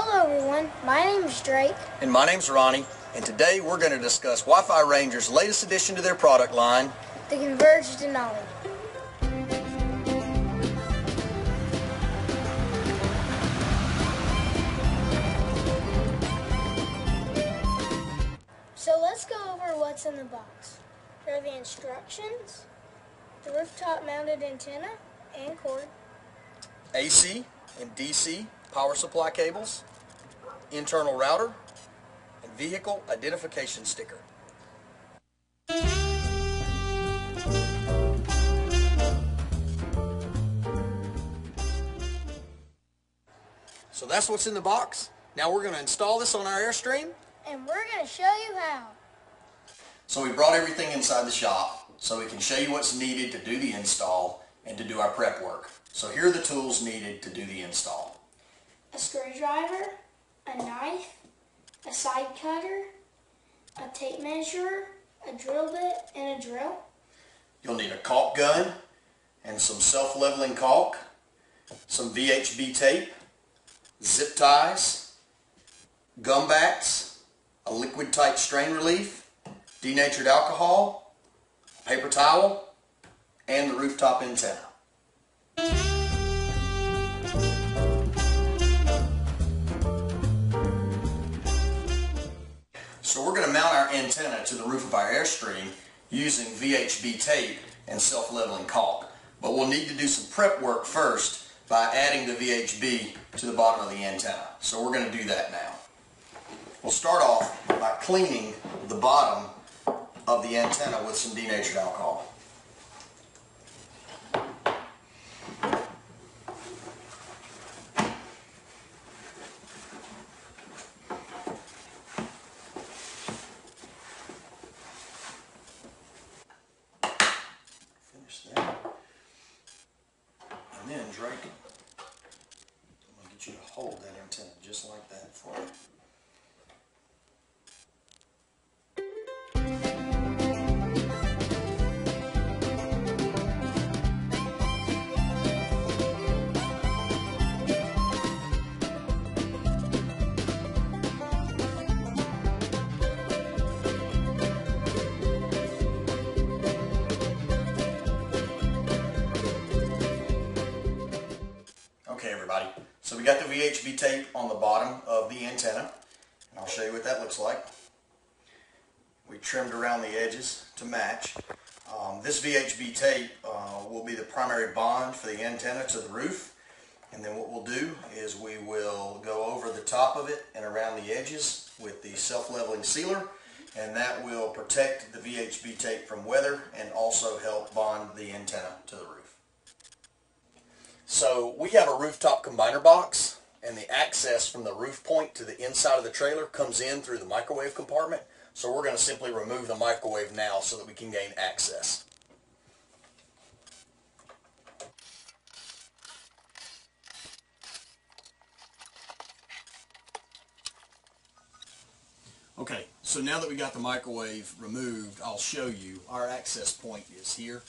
Hello everyone, my name is Drake. And my name's Ronnie, and today we're going to discuss Wi-Fi Ranger's latest addition to their product line, the Converge Denali. So let's go over what's in the box. There are the instructions, the rooftop mounted antenna and cord, AC and DC power supply cables, internal router, and vehicle identification sticker. So that's what's in the box. Now we're going to install this on our Airstream. and we're going to show you how. So we brought everything inside the shop so we can show you what's needed to do the install and to do our prep work. So here are the tools needed to do the install. A screwdriver, a knife, a side cutter, a tape measure, a drill bit, and a drill. You'll need a caulk gun and some self-leveling caulk, some VHB tape, zip ties, gum backs, a liquid tight strain relief, denatured alcohol, paper towel, and the rooftop antenna. So we're going to mount our antenna to the roof of our Airstream using VHB tape and self-leveling caulk. But we'll need to do some prep work first by adding the VHB to the bottom of the antenna. So we're going to do that now. We'll start off by cleaning the bottom of the antenna with some denatured alcohol. Finish that. And then, Drake, I'm going to get you to hold that antenna just like that for me. Okay everybody, so we got the VHB tape on the bottom of the antenna, and I'll show you what that looks like. We trimmed around the edges to match. This VHB tape will be the primary bond for the antenna to the roof, and then what we'll do is we will go over the top of it and around the edges with the self-leveling sealer, and that will protect the VHB tape from weather and also help bond the antenna to the roof. So we have a rooftop combiner box, and the access from the roof point to the inside of the trailer comes in through the microwave compartment. So we're going to simply remove the microwave now so that we can gain access. Okay, so now that we got the microwave removed, I'll show you our access point is here.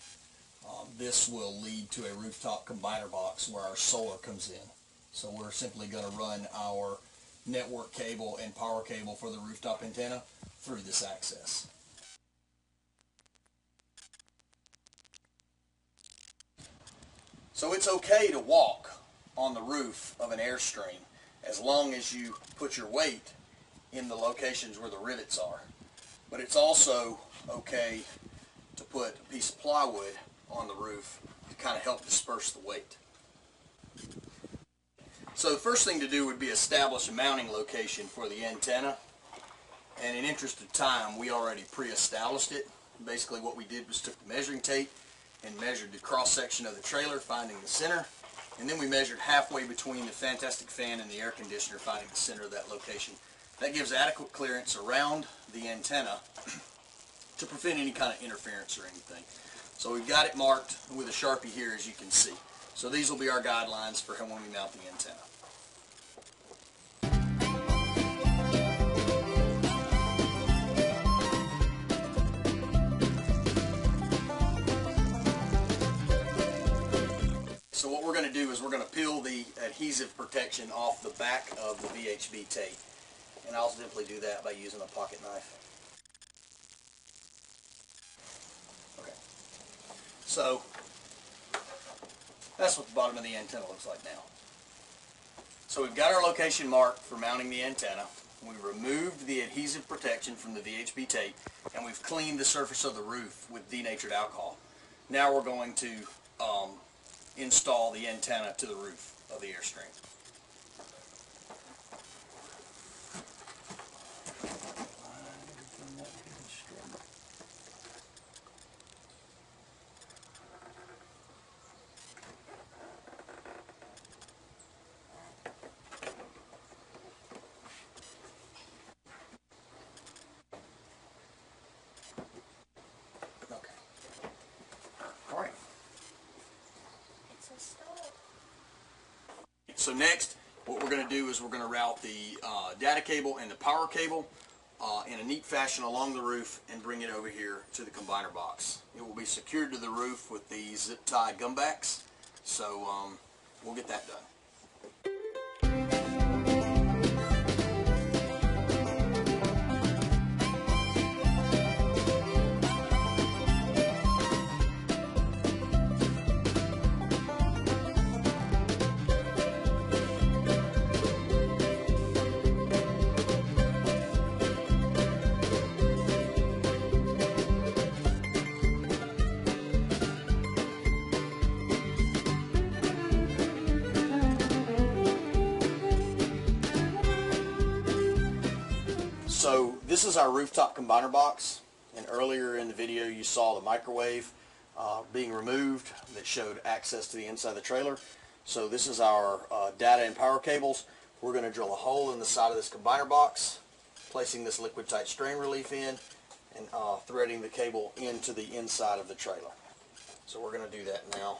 This will lead to a rooftop combiner box where our solar comes in. So we're simply going to run our network cable and power cable for the rooftop antenna through this access. So it's okay to walk on the roof of an Airstream as long as you put your weight in the locations where the rivets are. But it's also okay to put a piece of plywood on the roof to kind of help disperse the weight. So the first thing to do would be establish a mounting location for the antenna, and in interest of time we already pre-established it. Basically what we did was took the measuring tape and measured the cross section of the trailer, finding the center, and then we measured halfway between the Fantastic fan and the air conditioner, finding the center of that location. That gives adequate clearance around the antenna to prevent any kind of interference or anything. So we've got it marked with a Sharpie here, as you can see. So these will be our guidelines for when we mount the antenna. So what we're going to do is we're going going to peel the adhesive protection off the back of the VHB tape. And I'll simply do that by using a pocket knife. Okay. So, that's what the bottom of the antenna looks like now. So we've got our location marked for mounting the antenna. We removed the adhesive protection from the VHB tape, and we've cleaned the surface of the roof with denatured alcohol. Now we're going to install the antenna to the roof of the Airstream. So next, what we're going to do is we're going to route the data cable and the power cable in a neat fashion along the roof and bring it over here to the combiner box. It will be secured to the roof with these zip tie gumbacks, so we'll get that done. So this is our rooftop combiner box, and earlier in the video you saw the microwave being removed that showed access to the inside of the trailer. So this is our data and power cables. We're going to drill a hole in the side of this combiner box, placing this liquid tight strain relief in, and threading the cable into the inside of the trailer. So we're going to do that now.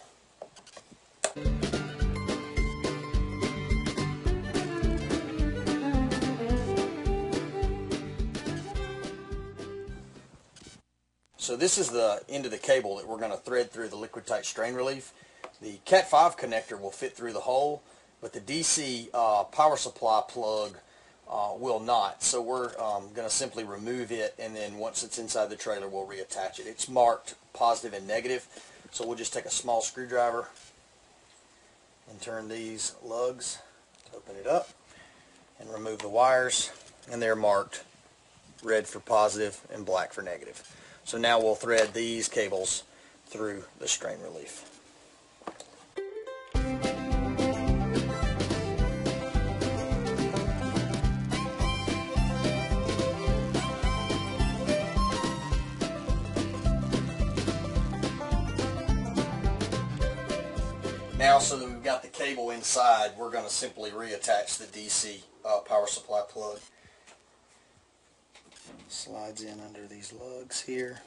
So this is the end of the cable that we're going to thread through the liquid tight strain relief. The Cat 5 connector will fit through the hole, but the DC power supply plug will not. So we're going to simply remove it, and then once it's inside the trailer we'll reattach it. It's marked positive and negative, so we'll just take a small screwdriver and turn these lugs to open it up and remove the wires, and they're marked red for positive and black for negative. So now we'll thread these cables through the strain relief. Now, so that we've got the cable inside, we're going to simply reattach the DC power supply plug. Slides in under these lugs here.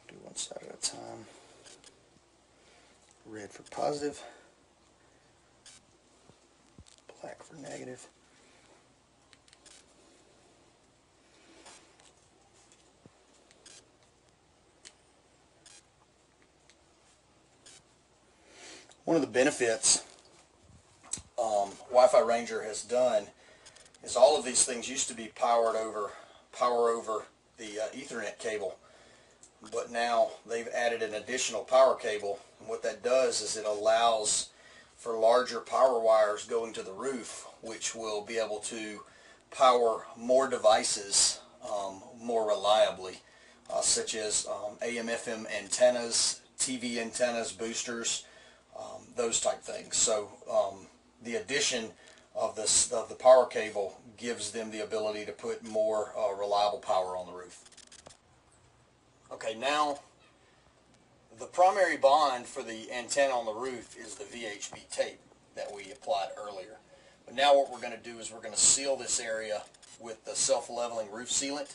Do one side at a time. Red for positive, black for negative. One of the benefits Wi-Fi Ranger has done is all of these things used to be power over the Ethernet cable, but now they've added an additional power cable, and what that does is it allows for larger power wires going to the roof, which will be able to power more devices more reliably, such as AM/FM antennas, TV antennas, boosters, those type things. So the addition of the power cable gives them the ability to put more reliable power on the roof. Okay, now the primary bond for the antenna on the roof is the VHB tape that we applied earlier. But now what we're going to do is we're going to seal this area with the self-leveling roof sealant,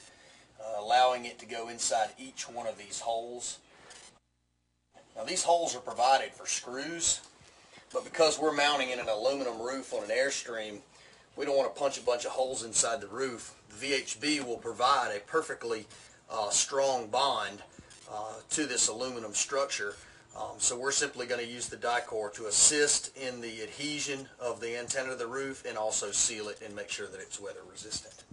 allowing it to go inside each one of these holes. Now these holes are provided for screws, but because we're mounting in an aluminum roof on an Airstream, we don't want to punch a bunch of holes inside the roof. The VHB will provide a perfectly strong bond to this aluminum structure, So we're simply going to use the die core to assist in the adhesion of the antenna to the roof and also seal it and make sure that it's weather resistant.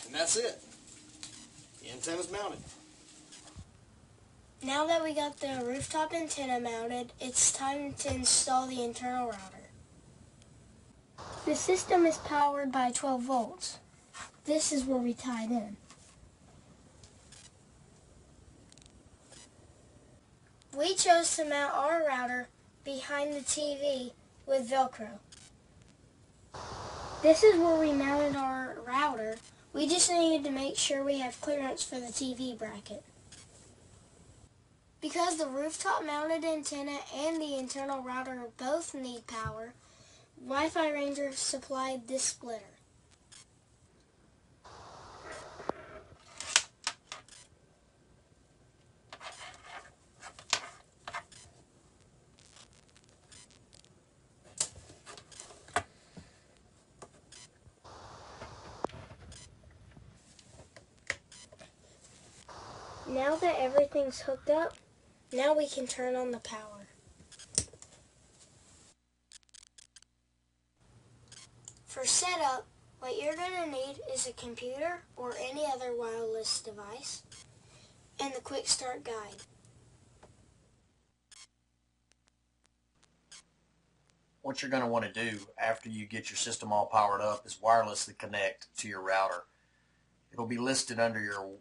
And that's it. The antenna's mounted. Now that we got the rooftop antenna mounted, it's time to install the internal router. The system is powered by 12 volts. This is where we tie it in. We chose to mount our router behind the TV with Velcro. This is where we mounted our router. We just needed to make sure we have clearance for the TV bracket. Because the rooftop mounted antenna and the internal router both need power, Wi-Fi Ranger supplied this splitter. Now that everything's hooked up, now we can turn on the power. For setup, what you're going to need is a computer or any other wireless device and the quick start guide. What you're going to want to do after you get your system all powered up is wirelessly connect to your router. It'll be listed under your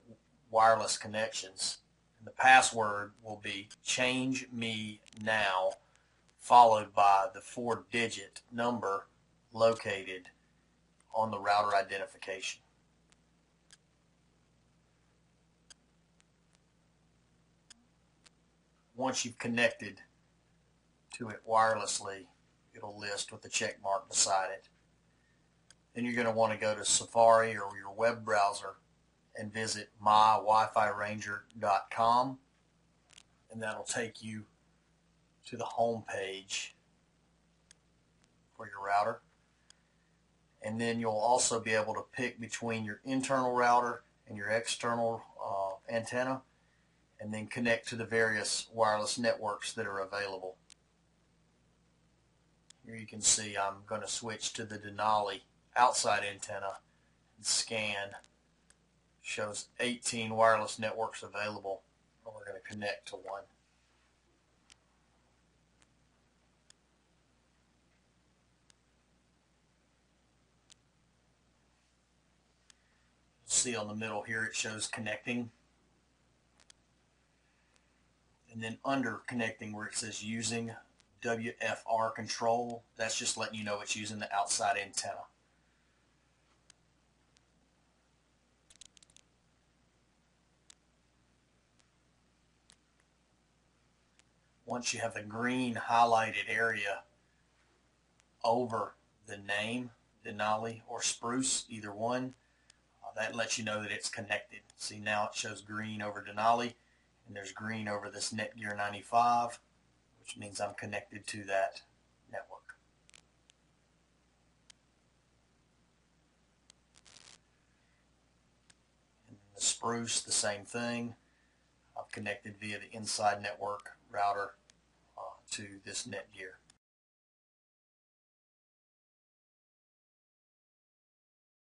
wireless connections. And the password will be change me now, followed by the 4-digit number located on the router identification. Once you've connected to it wirelessly, it'll list with a check mark beside it. Then you're going to want to go to Safari or your web browser and visit mywiFiRanger.com, and that'll take you to the home page for your router. And then you'll also be able to pick between your internal router and your external antenna, and then connect to the various wireless networks that are available. Here you can see I'm going to switch to the Denali outside antenna and scan. Shows 18 wireless networks available, and we're going to connect to one. See on the middle here it shows connecting, and then under connecting where it says using WFR control, that's just letting you know it's using the outside antenna. Once you have the green highlighted area over the name, Denali or Spruce, either one, that lets you know that it's connected. See, now it shows green over Denali, and there's green over this Netgear 95, which means I'm connected to that network. And the Spruce, the same thing. I've connected via the inside network router to this Netgear.